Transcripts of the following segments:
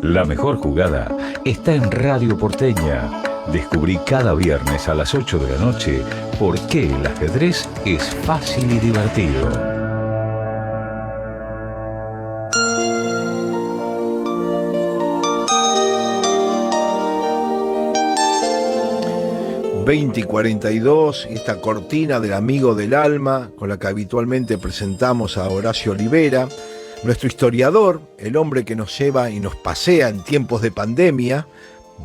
La mejor jugada está en Radio Porteña. Descubrí cada viernes a las 8 de la noche por qué el ajedrez es fácil y divertido. ...20:42... esta cortina del amigo del alma... con la que habitualmente presentamos a Horacio Olivera... nuestro historiador, el hombre que nos lleva y nos pasea en tiempos de pandemia...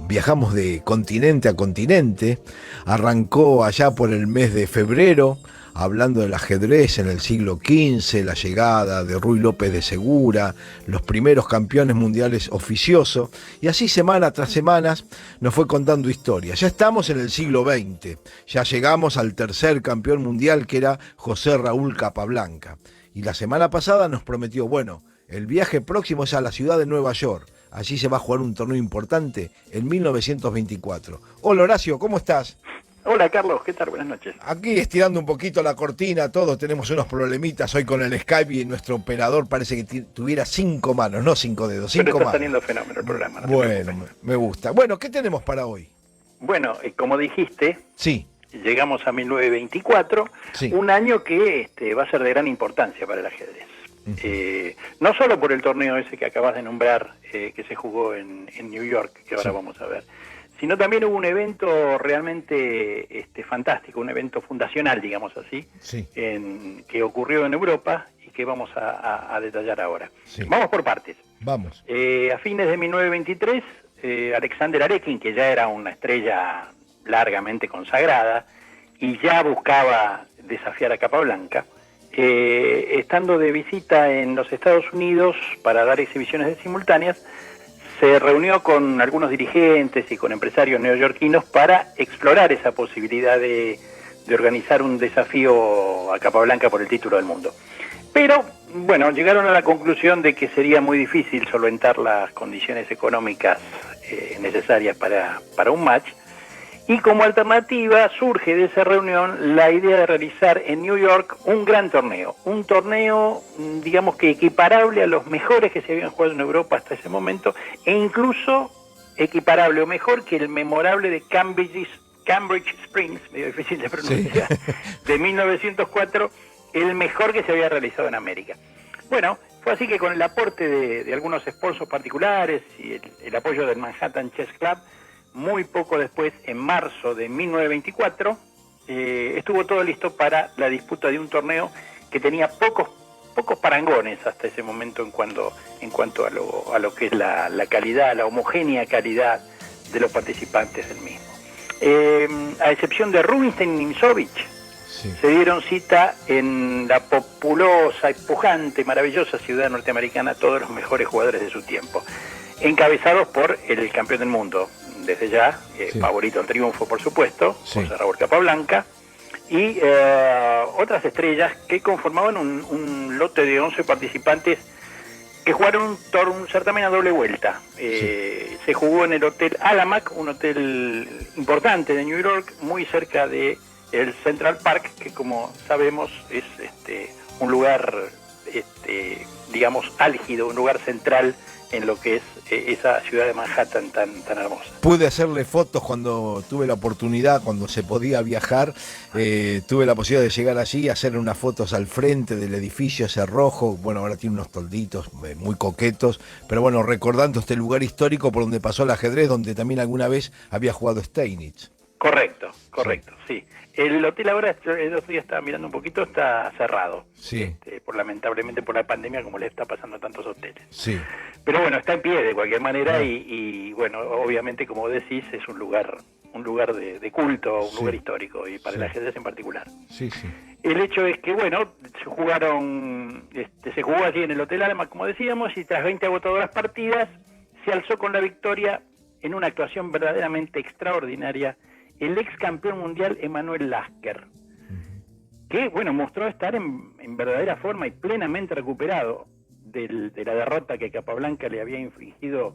viajamos de continente a continente... arrancó allá por el mes de febrero... hablando del ajedrez en el siglo XV... la llegada de Ruy López de Segura... los primeros campeones mundiales oficiosos... y así semana tras semana nos fue contando historias. Ya estamos en el siglo XX... ya llegamos al tercer campeón mundial, que era José Raúl Capablanca. Y la semana pasada nos prometió, bueno, el viaje próximo es a la ciudad de Nueva York. Allí se va a jugar un torneo importante en 1924. Hola Horacio, ¿cómo estás? Hola Carlos, ¿qué tal? Buenas noches. Aquí estirando un poquito la cortina, todos tenemos unos problemitas hoy con el Skype y nuestro operador parece que tuviera 5 manos, no 5 dedos, 5 manos. Pero está teniendo fenómeno el programa. No bueno, me gusta. Bueno, ¿qué tenemos para hoy? Bueno, como dijiste, sí, llegamos a 1924, sí, un año que va a ser de gran importancia para el ajedrez. No solo por el torneo ese que acabas de nombrar, que se jugó en New York, que ahora vamos a ver, sino también hubo un evento realmente fantástico, un evento fundacional, digamos así, que ocurrió en Europa y que vamos a detallar ahora. Sí. Vamos por partes. Vamos. A fines de 1923, Alexander Alekhine, que ya era una estrella largamente consagrada y ya buscaba desafiar a Capablanca, estando de visita en los Estados Unidos para dar exhibiciones simultáneas, se reunió con algunos dirigentes y con empresarios neoyorquinos para explorar esa posibilidad de organizar un desafío a Capablanca por el título del mundo. Pero, bueno, llegaron a la conclusión de que sería muy difícil solventar las condiciones económicas necesarias para un match, y como alternativa surge de esa reunión la idea de realizar en New York un gran torneo, un torneo, digamos que equiparable a los mejores que se habían jugado en Europa hasta ese momento, e incluso equiparable o mejor que el memorable de Cambridge Springs, medio difícil de pronunciar, sí, de 1904, el mejor que se había realizado en América. Bueno, fue así que con el aporte de algunos sponsors particulares y el apoyo del Manhattan Chess Club, muy poco después, en marzo de 1924, estuvo todo listo para la disputa de un torneo que tenía pocos parangones hasta ese momento en cuanto a lo que es la calidad, la homogénea calidad de los participantes del mismo. A excepción de Rubinstein y Nimzovich, sí, se dieron cita en la populosa, pujante, maravillosa ciudad norteamericana todos los mejores jugadores de su tiempo, encabezados por el campeón del mundo, desde ya, sí, favorito al triunfo, por supuesto, sí, José Raúl Capablanca, y otras estrellas que conformaban un lote de 11 participantes que jugaron un certamen a doble vuelta. Sí. Se jugó en el Hotel Alamac, un hotel importante de New York, muy cerca de el Central Park, que como sabemos es un lugar, digamos, álgido, un lugar central en lo que es esa ciudad de Manhattan tan hermosa. Pude hacerle fotos cuando tuve la oportunidad, cuando se podía viajar, tuve la posibilidad de llegar allí y hacer unas fotos al frente del edificio ese rojo. Bueno, ahora tiene unos tolditos muy coquetos, pero bueno, recordando este lugar histórico por donde pasó el ajedrez, donde también alguna vez había jugado Steinitz. Correcto, sí. El hotel ahora, el otro día estaba mirando un poquito, está cerrado. Sí. Lamentablemente por la pandemia, como le está pasando a tantos hoteles. Sí. Pero bueno, está en pie de cualquier manera y bueno, obviamente como decís, es un lugar de culto, un lugar histórico y para el ajedrez en particular. Sí, sí. El hecho es que, bueno, se jugó allí en el Hotel Alma, como decíamos, y tras 20 agotadoras partidas, se alzó con la victoria en una actuación verdaderamente extraordinaria el ex campeón mundial Emanuel Lasker, que, bueno, mostró estar en verdadera forma y plenamente recuperado de la derrota que Capablanca le había infligido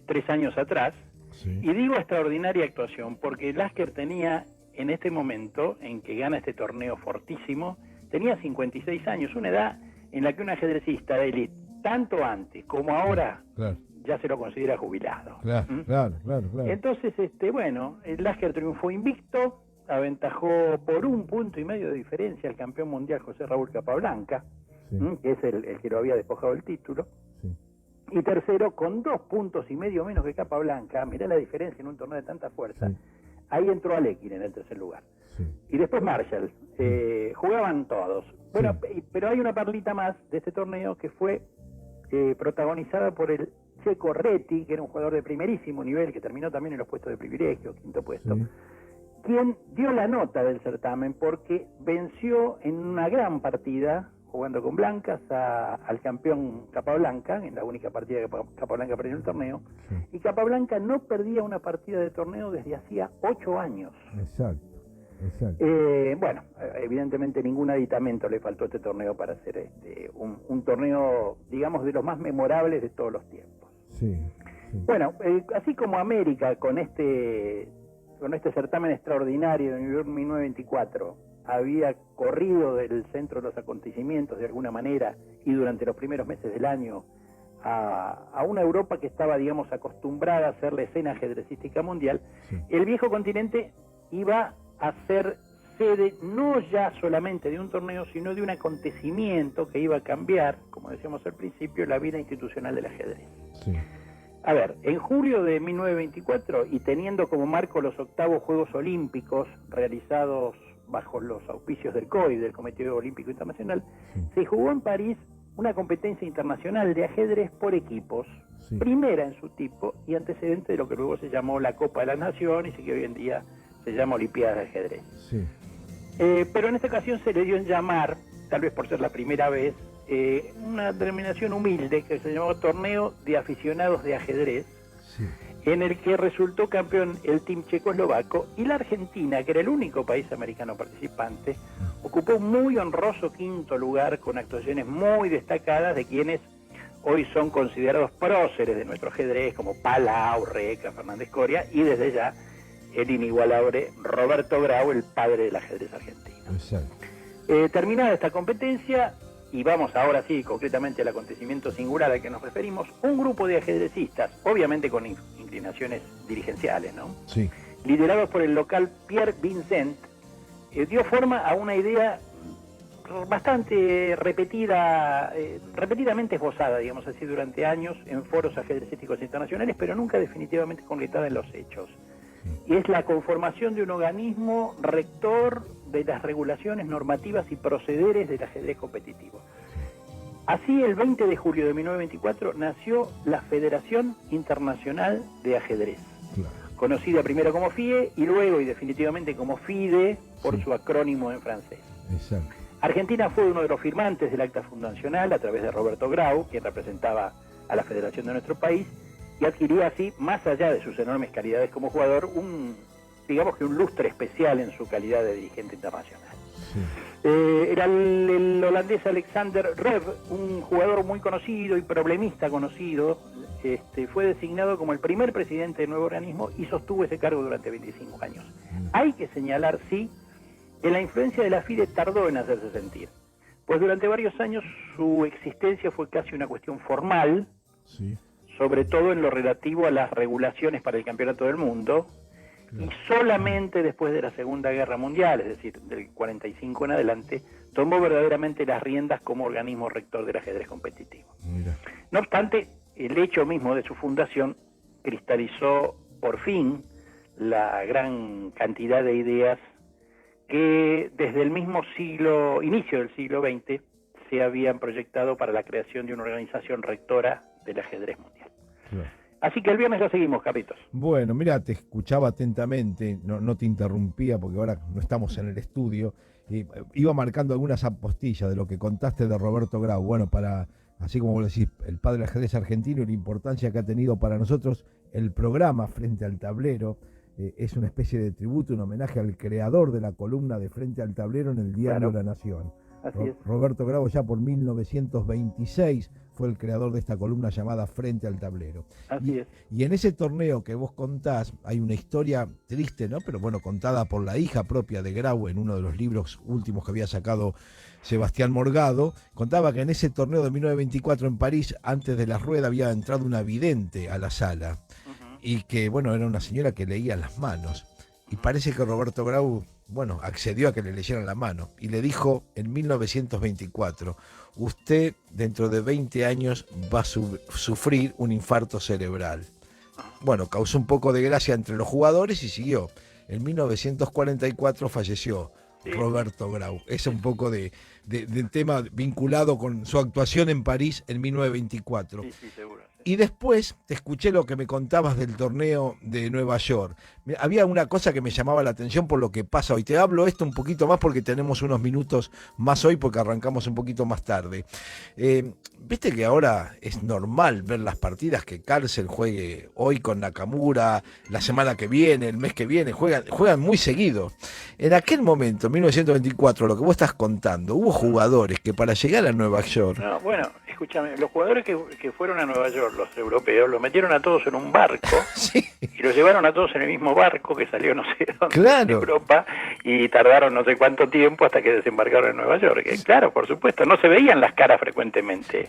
3 años atrás. Sí. Y digo extraordinaria actuación porque Lasker tenía, en este momento en que gana este torneo fortísimo, tenía 56 años, una edad en la que un ajedrecista de élite, tanto antes como ahora, claro, ya se lo considera jubilado. Claro, claro. Entonces, bueno, el Lasker triunfó invicto, aventajó por 1,5 puntos de diferencia al campeón mundial José Raúl Capablanca, Sí. que es el que lo había despojado del título. Sí. Y tercero, con 2,5 puntos menos que Capablanca, mirá la diferencia en un torneo de tanta fuerza. Sí. Ahí entró Alekhine en el tercer lugar. Sí. Y después Marshall. Jugaban todos. Bueno, Sí. pero hay una perlita más de este torneo que fue protagonizada por el Checo Reti, que era un jugador de primerísimo nivel, que terminó también en los puestos de privilegio, 5º puesto, Sí. quien dio la nota del certamen porque venció en una gran partida, jugando con blancas, al campeón Capablanca, en la única partida que Capablanca perdió en el torneo, Sí. y Capablanca no perdía una partida de torneo desde hacía 8 años. Exacto. Bueno, evidentemente ningún aditamento le faltó a este torneo para hacer un torneo, digamos, de los más memorables de todos los tiempos. Sí. Bueno, así como América con este certamen extraordinario de New York 1924 había corrido del centro de los acontecimientos de alguna manera y durante los primeros meses del año a una Europa que estaba, digamos, acostumbrada a hacer la escena ajedrecística mundial, Sí. el viejo continente iba a ser sede no ya solamente de un torneo, sino de un acontecimiento que iba a cambiar, como decíamos al principio, la vida institucional del ajedrez. Sí. A ver, en julio de 1924, y teniendo como marco los 8º Juegos Olímpicos realizados bajo los auspicios del COI, del Comité Olímpico Internacional, Sí. se jugó en París una competencia internacional de ajedrez por equipos, Sí. primera en su tipo y antecedente de lo que luego se llamó la Copa de las Naciones y que hoy en día se llama Olimpiada de Ajedrez. Sí. Pero en esta ocasión se le dio en llamar, tal vez por ser la primera vez, una denominación humilde que se llamó Torneo de Aficionados de Ajedrez, Sí. en el que resultó campeón el team checoslovaco, y la Argentina, que era el único país americano participante, ocupó un muy honroso 5º lugar con actuaciones muy destacadas de quienes hoy son considerados próceres de nuestro ajedrez, como Palau, Reca, Fernández Coria, y desde ya el inigualable Roberto Grau, el padre del ajedrez argentino. Exacto. Terminada esta competencia, y vamos ahora sí concretamente al acontecimiento singular al que nos referimos, un grupo de ajedrecistas, obviamente con inclinaciones dirigenciales, ¿no?, Sí. liderados por el local Pierre Vincent, dio forma a una idea bastante repetidamente esbozada, digamos así, durante años en foros ajedrecísticos internacionales, pero nunca definitivamente concretada en los hechos. Y es la conformación de un organismo rector de las regulaciones normativas y procederes del ajedrez competitivo. Así, el 20 de julio de 1924 nació la Federación Internacional de Ajedrez, Claro. conocida primero como FIE y luego y definitivamente como FIDE por Sí. su acrónimo en francés. Exacto. Argentina fue uno de los firmantes del acta fundacional a través de Roberto Grau, quien representaba a la federación de nuestro país, y adquiría así, más allá de sus enormes calidades como jugador, digamos que un lustre especial en su calidad de dirigente internacional. Sí. Era el holandés Alexander Rev, un jugador muy conocido y problemista conocido. Fue designado como el primer presidente del nuevo organismo y sostuvo ese cargo durante 25 años. Hay que señalar, sí, que la influencia de la FIDE tardó en hacerse sentir, pues durante varios años su existencia fue casi una cuestión formal, Sí. sobre todo en lo relativo a las regulaciones para el campeonato del mundo, y solamente después de la Segunda Guerra Mundial, es decir, del 45 en adelante, tomó verdaderamente las riendas como organismo rector del ajedrez competitivo. Mira. No obstante, el hecho mismo de su fundación cristalizó por fin la gran cantidad de ideas que desde el mismo inicio del siglo XX, se habían proyectado para la creación de una organización rectora del ajedrez mundial. Claro. Así que el viernes lo seguimos, Carlitos. Bueno, mira, te escuchaba atentamente, no te interrumpía porque ahora no estamos en el estudio. Iba marcando algunas apostillas de lo que contaste de Roberto Grau. Bueno, así como vos decís, el padre del ajedrez argentino y la importancia que ha tenido para nosotros el programa Frente al Tablero. Es una especie de tributo, un homenaje al creador de la columna de Frente al Tablero en el Diario Claro. La Nación. así es. Roberto Grau ya por 1926 fue el creador de esta columna llamada Frente al Tablero. Así es. Y en ese torneo que vos contás, hay una historia triste, ¿no? Pero bueno, contada por la hija propia de Grau en uno de los libros últimos que había sacado Sebastián Morgado. Contaba que en ese torneo de 1924 en París, antes de la rueda, había entrado una vidente a la sala. Y que, bueno, era una señora que leía las manos. Y parece que Roberto Grau, bueno, accedió a que le leyeran la mano. Y le dijo en 1924, usted dentro de 20 años va a sufrir un infarto cerebral. Bueno, causó un poco de gracia entre los jugadores y siguió. En 1944 falleció Roberto Grau. Es un poco de tema vinculado con su actuación en París en 1924. Sí, seguro. Y después te escuché lo que me contabas del torneo de Nueva York. Había una cosa que me llamaba la atención por lo que pasa hoy. Te hablo esto un poquito más porque tenemos unos minutos más hoy porque arrancamos un poquito más tarde. Viste que ahora es normal ver las partidas que Cárcel juegue hoy con Nakamura, la semana que viene, el mes que viene, juegan muy seguido. En aquel momento, en 1924, lo que vos estás contando, hubo jugadores que para llegar a Nueva York... No, bueno, escúchame, los jugadores que fueron a Nueva York, los europeos, los metieron a todos en un barco sí. Y los llevaron a todos en el mismo barco que salió no sé dónde, claro. de Europa, y tardaron no sé cuánto tiempo hasta que desembarcaron en Nueva York. Claro, por supuesto, no se veían las caras frecuentemente.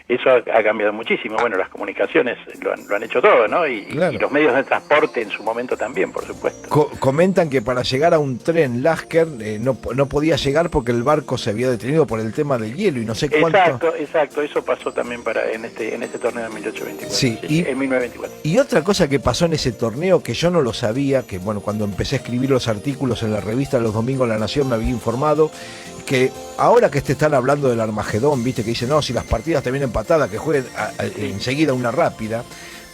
Eso ha cambiado muchísimo. Bueno, las comunicaciones lo han hecho todo, ¿no? Claro. Y los medios de transporte en su momento también, por supuesto. Comentan que para llegar a un tren Lasker no podía llegar porque el barco se había detenido por el tema del hielo y no sé cuánto. Exacto, eso pasó también en este torneo de 1824. Sí, en 1924. Y otra cosa que pasó en ese torneo que yo no lo sabía, que bueno, cuando empecé a escribir los artículos en la revista Los Domingos La Nación me había informado que ahora que te están hablando del Armagedón, viste que dicen, no, si las partidas te vienen empatadas, que jueguen enseguida una rápida.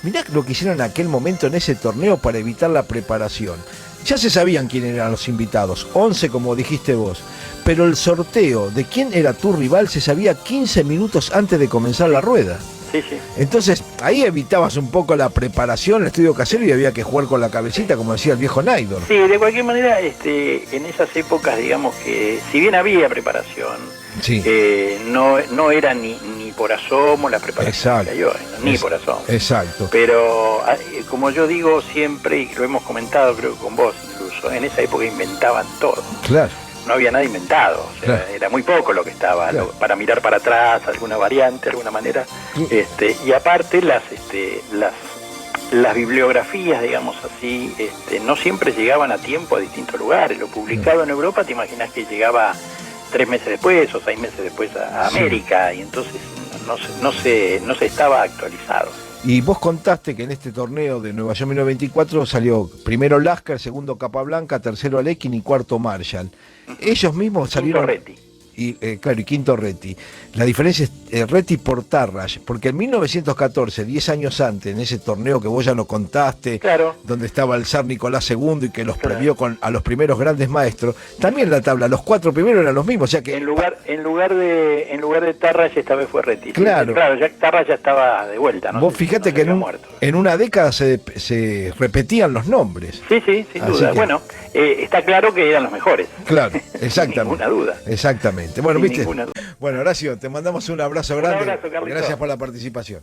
Mirá lo que hicieron en aquel momento en ese torneo para evitar la preparación. Ya se sabían quién eran los invitados, 11 como dijiste vos, pero el sorteo de quién era tu rival se sabía 15 minutos antes de comenzar la rueda. Sí. Entonces, ahí evitabas un poco la preparación, el estudio casero, y había que jugar con la cabecita, como decía el viejo Naidor. Sí, de cualquier manera, en esas épocas, digamos que, si bien había preparación, sí. No era ni por asomo la preparación que hay hoy, ni por asomo. Exacto. Pero, como yo digo siempre, y lo hemos comentado creo que con vos incluso, en esa época inventaban todo. Claro. No había nada inventado, o sea, claro. Era muy poco lo que estaba, claro. Para mirar para atrás, alguna variante, de alguna manera, y aparte las bibliografías, digamos así, no siempre llegaban a tiempo a distintos lugares. Lo publicado en Europa, te imaginas que llegaba 3 meses después o 6 meses después a América, y entonces no se estaba actualizado. Y vos contaste que en este torneo de Nueva York 1924 salió primero Lasker, segundo Capablanca, tercero Alekhine y cuarto Marshall. Ellos mismos salieron... Y quinto Reti. La diferencia es Reti por Tarrasch, porque en 1914, 10 años antes, en ese torneo que vos ya lo contaste, claro. Donde estaba el zar Nicolás II y que los premió a los primeros grandes maestros, también la tabla, los 4 primeros eran los mismos, o sea que... En lugar de Tarrasch esta vez fue Reti. Claro. Tarrasch ya estaba de vuelta, ¿no? Vos fíjate que en una década se repetían los nombres. Sí, sin duda. Bueno, está claro que eran los mejores. Claro, exactamente. Sin ninguna duda. Exactamente. Bueno, viste. Bueno, Horacio, te mandamos un abrazo grande. Un abrazo, Carlitos. Gracias por la participación.